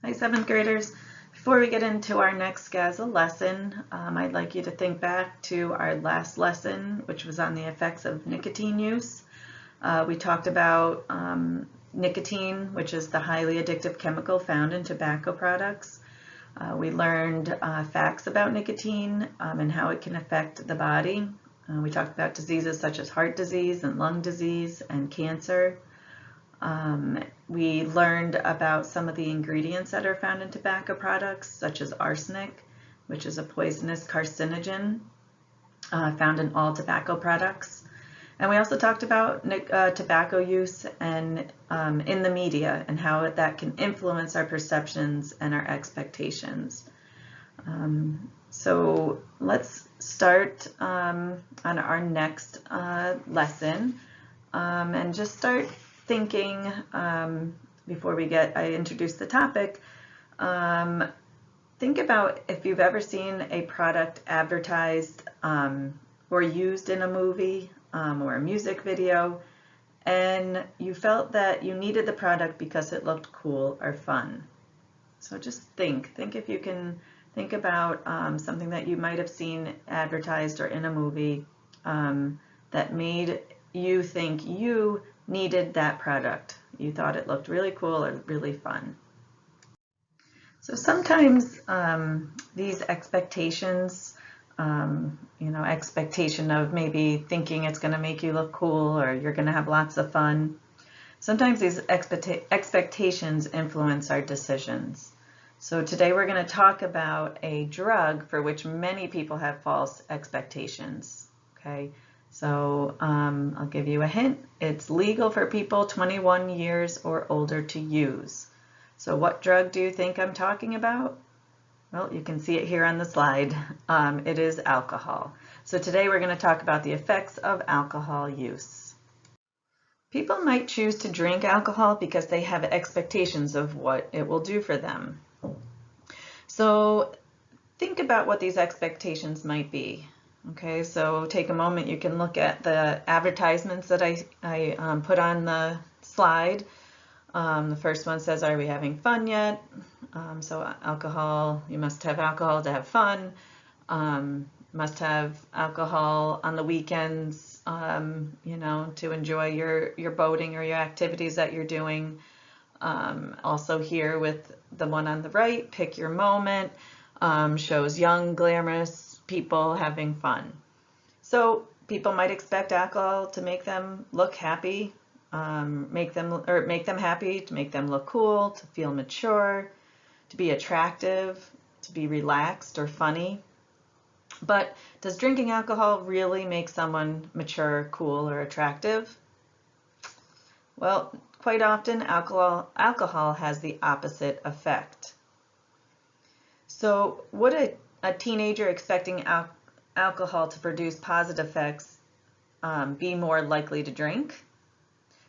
Hi, seventh graders. Before we get into our next SCASA lesson, I'd like you to think back to our last lesson, which was on the effects of nicotine use. We talked about nicotine, which is the highly addictive chemical found in tobacco products. We learned facts about nicotine and how it can affect the body. We talked about diseases such as heart disease and lung disease and cancer. We learned about some of the ingredients that are found in tobacco products, such as arsenic, which is a poisonous carcinogen found in all tobacco products. And we also talked about tobacco use and in the media and how that can influence our perceptions and our expectations. So let's start on our next lesson and just start thinking before I introduce the topic. Think about if you've ever seen a product advertised or used in a movie or a music video, and you felt that you needed the product because it looked cool or fun. So just think if you can think about something that you might have seen advertised or in a movie that made you think you needed that product. You thought it looked really cool or really fun. So sometimes these expectations, expectation of maybe thinking it's going to make you look cool or you're going to have lots of fun. Sometimes these expectations influence our decisions. So today we're going to talk about a drug for which many people have false expectations. Okay. So I'll give you a hint. It's legal for people 21 years or older to use. So what drug do you think I'm talking about? Well, you can see it here on the slide. It is alcohol. So today we're going to talk about the effects of alcohol use. People might choose to drink alcohol because they have expectations of what it will do for them. So think about what these expectations might be. Okay, so take a moment, you can look at the advertisements that I put on the slide. The first one says, are we having fun yet? So alcohol, you must have alcohol to have fun. Must have alcohol on the weekends, to enjoy your boating or your activities that you're doing. Also here with the one on the right, pick your moment, shows young, glamorous people having fun. So people might expect alcohol to make them look happy, make them happy, to make them look cool, to feel mature, to be attractive, to be relaxed or funny. But does drinking alcohol really make someone mature, cool, or attractive? Well, quite often alcohol has the opposite effect. So would a teenager expecting alcohol to produce positive effects be more likely to drink?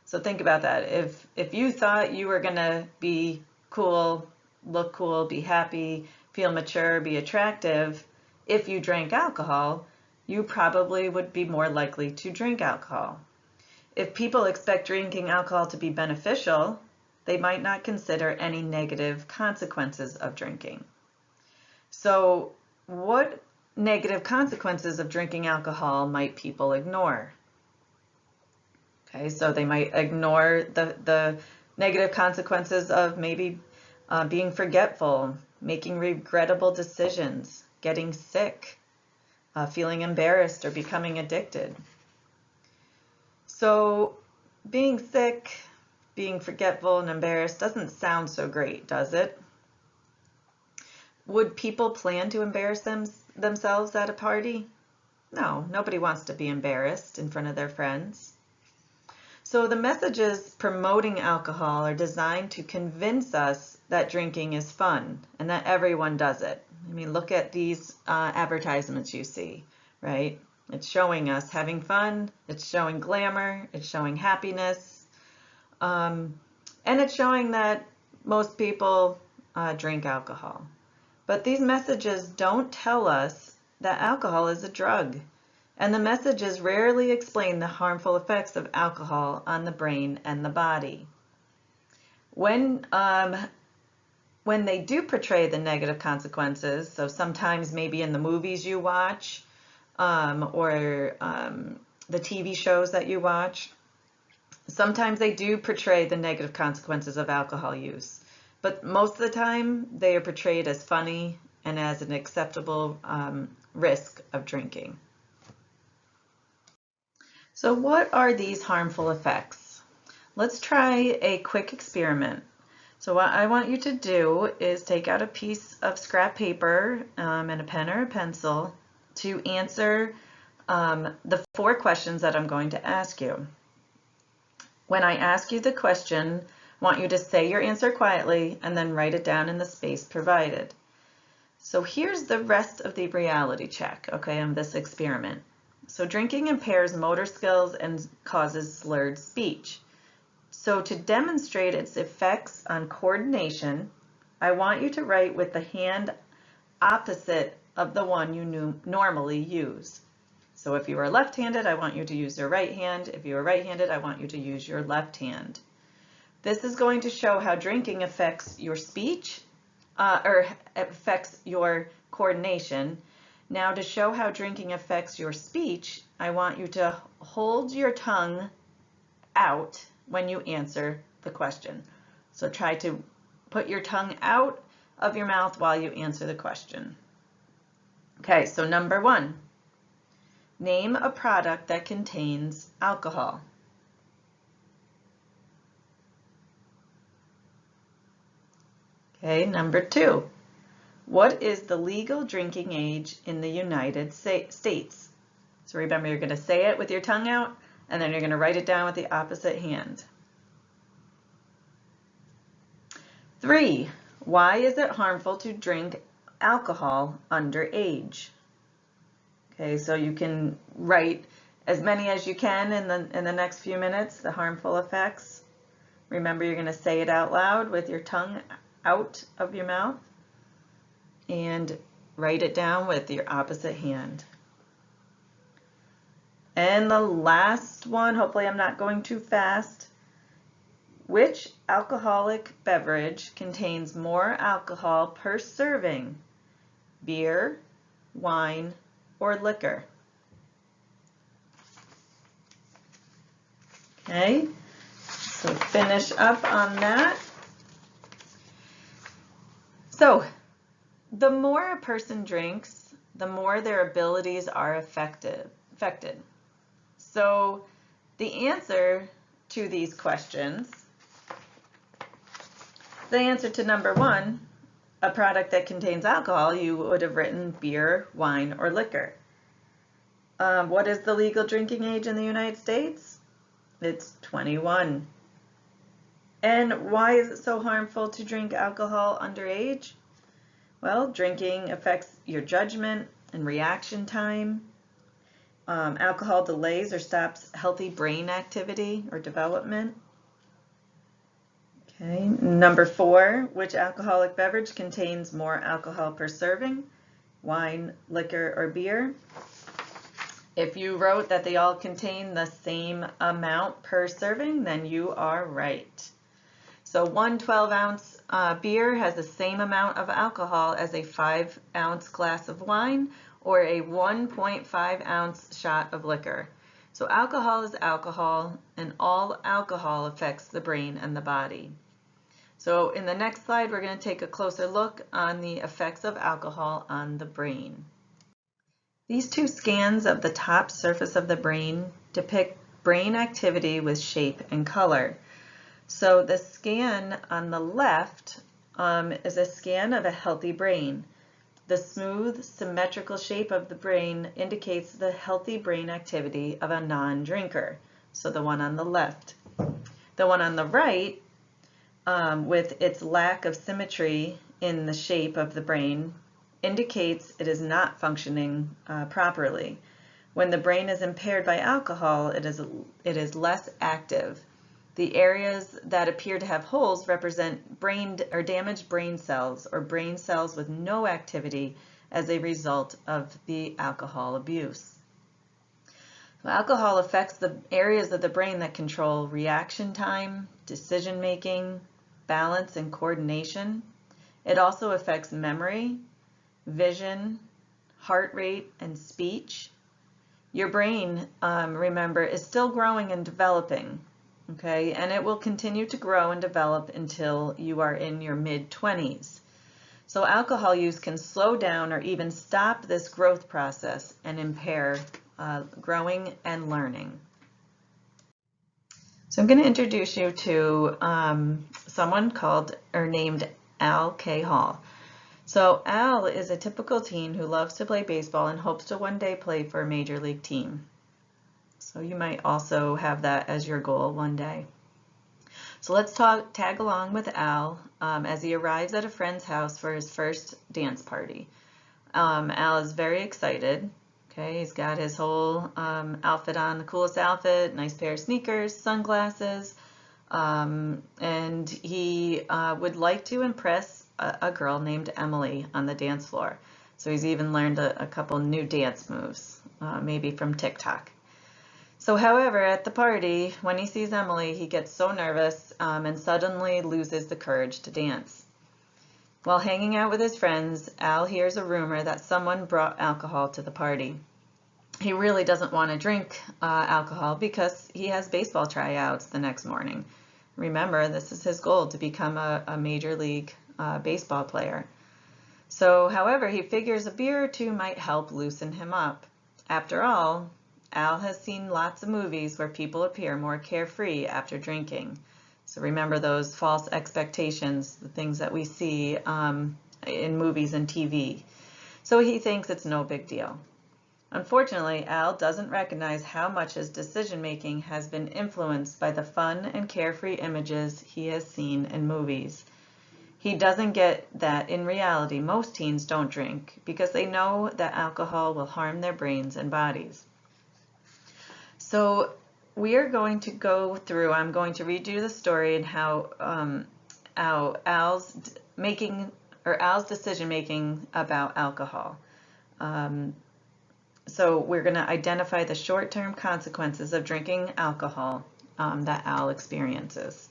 So think about that. If you thought you were going to be cool, look cool, be happy, feel mature, be attractive, if you drank alcohol, you probably would be more likely to drink alcohol. If people expect drinking alcohol to be beneficial, they might not consider any negative consequences of drinking. So what negative consequences of drinking alcohol might people ignore? Okay, so they might ignore the negative consequences of maybe being forgetful, making regrettable decisions, getting sick, feeling embarrassed, or becoming addicted. So being sick, being forgetful and embarrassed doesn't sound so great, does it? Would people plan to embarrass themselves at a party? No, nobody wants to be embarrassed in front of their friends. So the messages promoting alcohol are designed to convince us that drinking is fun and that everyone does it. I mean, look at these advertisements you see, right? It's showing us having fun, it's showing glamour, it's showing happiness, and it's showing that most people drink alcohol. But these messages don't tell us that alcohol is a drug, and the messages rarely explain the harmful effects of alcohol on the brain and the body. When when they do portray the negative consequences, so sometimes maybe in the movies you watch or the TV shows that you watch, sometimes they do portray the negative consequences of alcohol use. But most of the time they are portrayed as funny and as an acceptable risk of drinking. So what are these harmful effects? Let's try a quick experiment. So what I want you to do is take out a piece of scrap paper and a pen or a pencil to answer the 4 questions that I'm going to ask you. When I ask you the question, I want you to say your answer quietly and then write it down in the space provided. So here's the rest of the reality check, okay, of this experiment. So drinking impairs motor skills and causes slurred speech. So to demonstrate its effects on coordination, I want you to write with the hand opposite of the one you normally use. So if you are left-handed, I want you to use your right hand. If you are right-handed, I want you to use your left hand. This is going to show how drinking affects your speech or affects your coordination. Now to show how drinking affects your speech, I want you to hold your tongue out when you answer the question. So try to put your tongue out of your mouth while you answer the question. Okay, so number 1, name a product that contains alcohol. Okay, number 2, what is the legal drinking age in the United States? So remember, you're going to say it with your tongue out, and then you're going to write it down with the opposite hand. 3, why is it harmful to drink alcohol underage? Okay, so you can write as many as you can in the next few minutes, the harmful effects. Remember, you're going to say it out loud with your tongue out of your mouth and write it down with your opposite hand. And the last one, hopefully I'm not going too fast. Which alcoholic beverage contains more alcohol per serving? Beer, wine, or liquor? Okay, so finish up on that. So the more a person drinks, the more their abilities are affected. So the answer to these questions, the answer to number 1, a product that contains alcohol, you would have written beer, wine, or liquor. What is the legal drinking age in the United States? It's 21. And why is it so harmful to drink alcohol underage? Well, drinking affects your judgment and reaction time. Alcohol delays or stops healthy brain activity or development. Okay, number 4, which alcoholic beverage contains more alcohol per serving? Wine, liquor, or beer? If you wrote that they all contain the same amount per serving, then you are right. So one 12-ounce beer has the same amount of alcohol as a 5-ounce glass of wine or a 1.5-ounce shot of liquor. So alcohol is alcohol, and all alcohol affects the brain and the body. So in the next slide, we're going to take a closer look on the effects of alcohol on the brain. These 2 scans of the top surface of the brain depict brain activity with shape and color. So the scan on the left is a scan of a healthy brain. The smooth, symmetrical shape of the brain indicates the healthy brain activity of a non-drinker. So the one on the left. The one on the right, with its lack of symmetry in the shape of the brain, indicates it is not functioning properly. When the brain is impaired by alcohol, it is less active. The areas that appear to have holes represent damaged brain cells or brain cells with no activity as a result of the alcohol abuse. So alcohol affects the areas of the brain that control reaction time, decision making, balance, and coordination. It also affects memory, vision, heart rate, and speech. Your brain, remember, is still growing and developing, okay? And it will continue to grow and develop until you are in your mid-20s. So alcohol use can slow down or even stop this growth process and impair growing and learning. So I'm going to introduce you to someone named Al K. Hall. So Al is a typical teen who loves to play baseball and hopes to one day play for a major league team. So you might also have that as your goal one day. So let's tag along with Al as he arrives at a friend's house for his first dance party. Al is very excited. Okay, he's got his whole outfit on, the coolest outfit, nice pair of sneakers, sunglasses, and he would like to impress a girl named Emily on the dance floor. So he's even learned a couple new dance moves, maybe from TikTok. So however, at the party, when he sees Emily, he gets so nervous and suddenly loses the courage to dance. While hanging out with his friends, Al hears a rumor that someone brought alcohol to the party. He really doesn't want to drink alcohol because he has baseball tryouts the next morning. Remember, this is his goal, to become a major league baseball player. So, however, he figures a beer or two might help loosen him up. After all, Al has seen lots of movies where people appear more carefree after drinking. So remember those false expectations, the things that we see in movies and TV. So he thinks it's no big deal. Unfortunately, Al doesn't recognize how much his decision-making has been influenced by the fun and carefree images he has seen in movies. He doesn't get that in reality most teens don't drink because they know that alcohol will harm their brains and bodies. So we are going to go through, I'm going to read you the story and how Al's decision-making about alcohol. So we're going to identify the short-term consequences of drinking alcohol that Al experiences.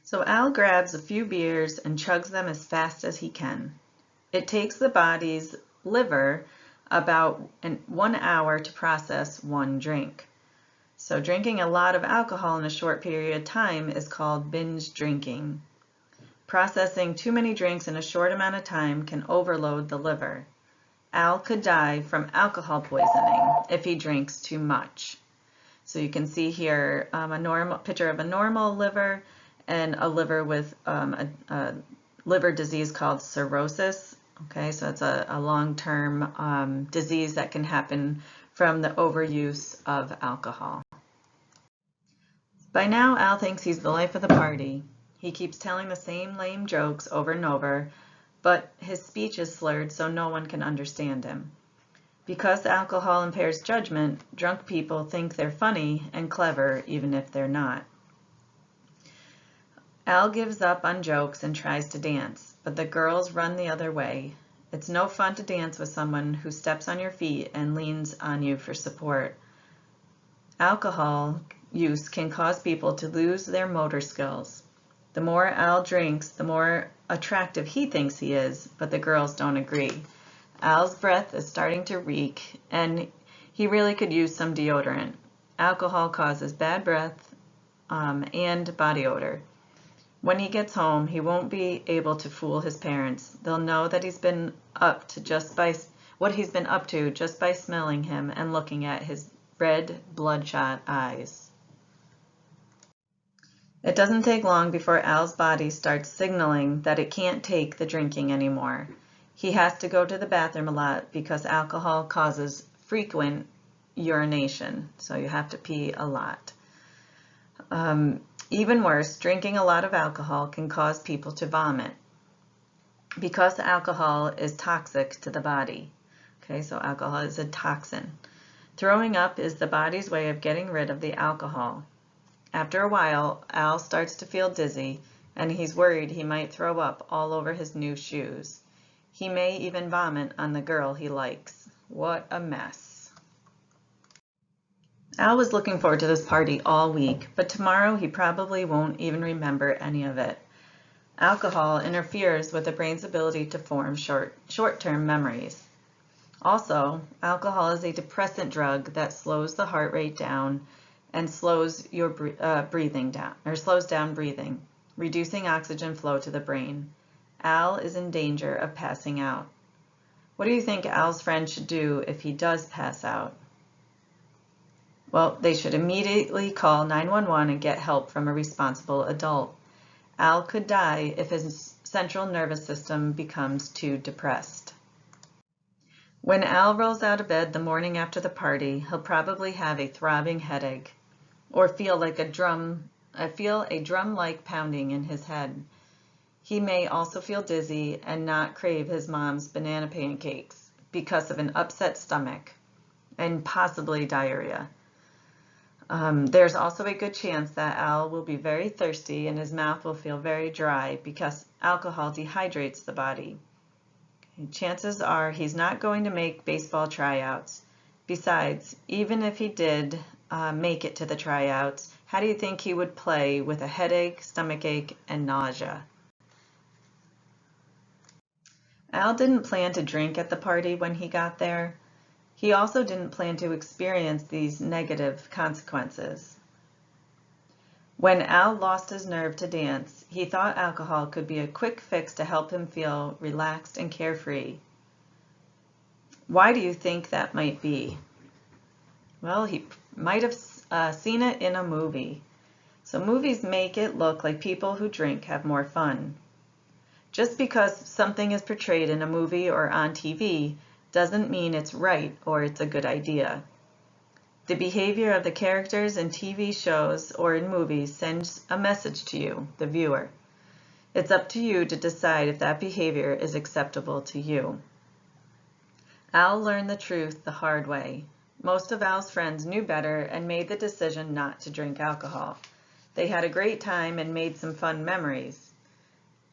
So Al grabs a few beers and chugs them as fast as he can. It takes the body's liver about 1 hour to process one drink. So drinking a lot of alcohol in a short period of time is called binge drinking. Processing too many drinks in a short amount of time can overload the liver. Al could die from alcohol poisoning if he drinks too much. So you can see here a normal picture of a normal liver and a liver with a liver disease called cirrhosis. Okay, so it's a long-term disease that can happen from the overuse of alcohol. By now, Al thinks he's the life of the party. He keeps telling the same lame jokes over and over, but his speech is slurred so no one can understand him. Because alcohol impairs judgment, drunk people think they're funny and clever even if they're not. Al gives up on jokes and tries to dance, but the girls run the other way. It's no fun to dance with someone who steps on your feet and leans on you for support. Alcohol use can cause people to lose their motor skills. The more Al drinks, the more attractive he thinks he is, but the girls don't agree. Al's breath is starting to reek, and he really could use some deodorant. Alcohol causes bad breath and body odor. When he gets home, he won't be able to fool his parents. They'll know that he's been up to what he's been up to just by smelling him and looking at his red, bloodshot eyes. It doesn't take long before Al's body starts signaling that it can't take the drinking anymore. He has to go to the bathroom a lot because alcohol causes frequent urination, so you have to pee a lot. Even worse, drinking a lot of alcohol can cause people to vomit because alcohol is toxic to the body. Okay, so alcohol is a toxin. Throwing up is the body's way of getting rid of the alcohol. After a while, Al starts to feel dizzy, and he's worried he might throw up all over his new shoes. He may even vomit on the girl he likes. What a mess. Al was looking forward to this party all week, but tomorrow he probably won't even remember any of it. Alcohol interferes with the brain's ability to form short-term memories. Also, alcohol is a depressant drug that slows the heart rate down and slows your breathing down, or slows down breathing, reducing oxygen flow to the brain. Al is in danger of passing out. What do you think Al's friend should do if he does pass out? Well, they should immediately call 911 and get help from a responsible adult. Al could die if his central nervous system becomes too depressed. When Al rolls out of bed the morning after the party, he'll probably have a throbbing headache or feel a drum-like pounding in his head. He may also feel dizzy and not crave his mom's banana pancakes because of an upset stomach and possibly diarrhea. There's also a good chance that Al will be very thirsty and his mouth will feel very dry because alcohol dehydrates the body. Chances are he's not going to make baseball tryouts. Besides, even if he did make it to the tryouts, how do you think he would play with a headache, stomachache, and nausea? Al didn't plan to drink at the party when he got there. He also didn't plan to experience these negative consequences. When Al lost his nerve to dance, he thought alcohol could be a quick fix to help him feel relaxed and carefree. Why do you think that might be? Well, he might have seen it in a movie. So movies make it look like people who drink have more fun. Just because something is portrayed in a movie or on TV doesn't mean it's right or it's a good idea. The behavior of the characters in TV shows or in movies sends a message to you, the viewer. It's up to you to decide if that behavior is acceptable to you. Al learned the truth the hard way. Most of Al's friends knew better and made the decision not to drink alcohol. They had a great time and made some fun memories.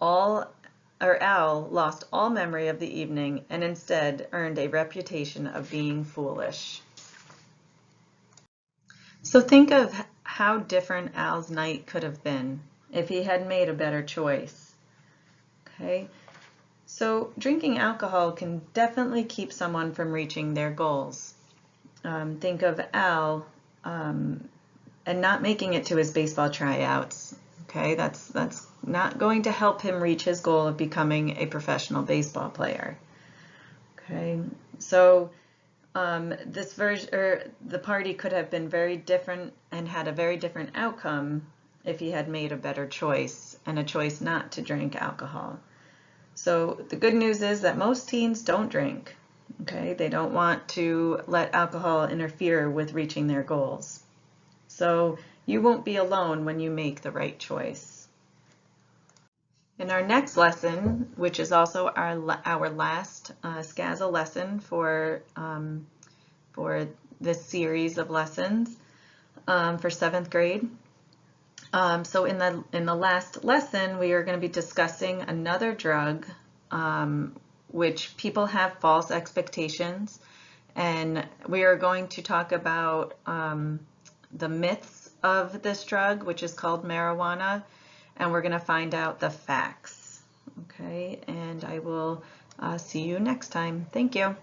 Al lost all memory of the evening and instead earned a reputation of being foolish. So think of how different Al's night could have been if he had made a better choice. Okay, so drinking alcohol can definitely keep someone from reaching their goals. Think of Al and not making it to his baseball tryouts. Okay, that's not going to help him reach his goal of becoming a professional baseball player. Okay, so the party could have been very different and had a very different outcome if he had made a better choice and a choice not to drink alcohol. So the good news is that most teens don't drink. Okay, they don't want to let alcohol interfere with reaching their goals. So you won't be alone when you make the right choice. In our next lesson, which is also our last SCASA lesson for this series of lessons for 7th grade. So in the last lesson, we are going to be discussing another drug which people have false expectations, and we are going to talk about the myths of this drug, which is called marijuana, and we're going to find out the facts. Okay, and I will see you next time. Thank you.